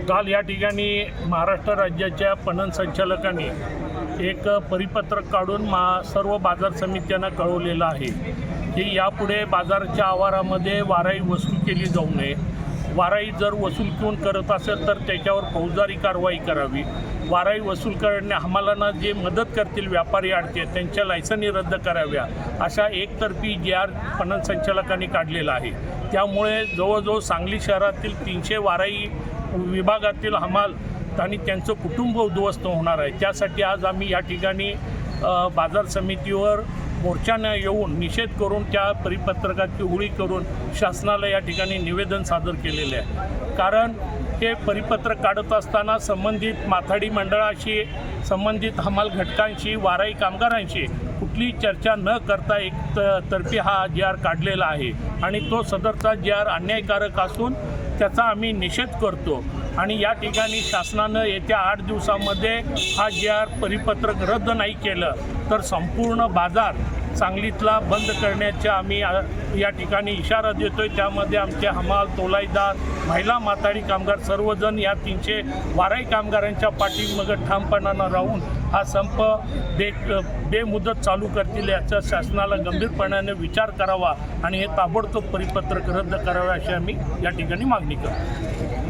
काल या ठिकाणी महाराष्ट्र राज्याच्या पणन संचालकांनी एक परिपत्रक काढून सर्व बाजार समित्यांना कळवलेलं आहे की यापुढे बाजाराच्या आवारामध्ये वाराई वसूल केली जाऊ नये। वाराई जर वसूल कोण करत असेल तर त्याच्यावर फौजदारी कारवाई करावी। वाराई वसूल करणे हमालांना जे मदत करतील व्यापारी आडते त्यांच्या लायसनी रद्द कराव्या अशा एकतर्फी GR पणन संचालकांनी काढलेला आहे। त्यामुळे जवळजवळ सांगली शहरातील 300 वाराई विभागातील हमाल आणि त्यांचं कुटुंब उद्ध्वस्त होणार आहे। त्यासाठी आज आम्ही या ठिकाणी बाजार समितीवर मोर्चाने येऊन निषेध करून त्या परिपत्रकाची होळी करून शासनाला या ठिकाणी निवेदन सादर केलेले आहे। कारण हे परिपत्रक काढत असताना संबंधित माथाडी मंडळाशी, संबंधित हमाल घटकांशी, वाराई कामगारांशी कुठली चर्चा न करता एक तर्फी हा GR काढलेला आहे आणि तो सदरचा GR अन्यायकारक असून त्याचा आम्ही निषेध करतो आणि या ठिकाणी शासनानं येत्या 8 दिवसामध्ये हा GR परिपत्रक रद्द नाही केलं तर संपूर्ण बाजार सांगलीतला बंद करण्याचा आम्ही या ठिकाणी इशारा देतोय। त्यामध्ये आमचे हमाल, तोलाईदार, महिला, माथाडी कामगार सर्वजण या 300 वाराई कामगारांच्या पाठीमागे ठामपणानं राहून हा संप बेमुदत चालू करतील याचा शासनाला गंभीरपणाने विचार करावा आणि हे ताबडतोब परिपत्रक रद्द करावे अशी आम्ही या ठिकाणी मागणी करतो।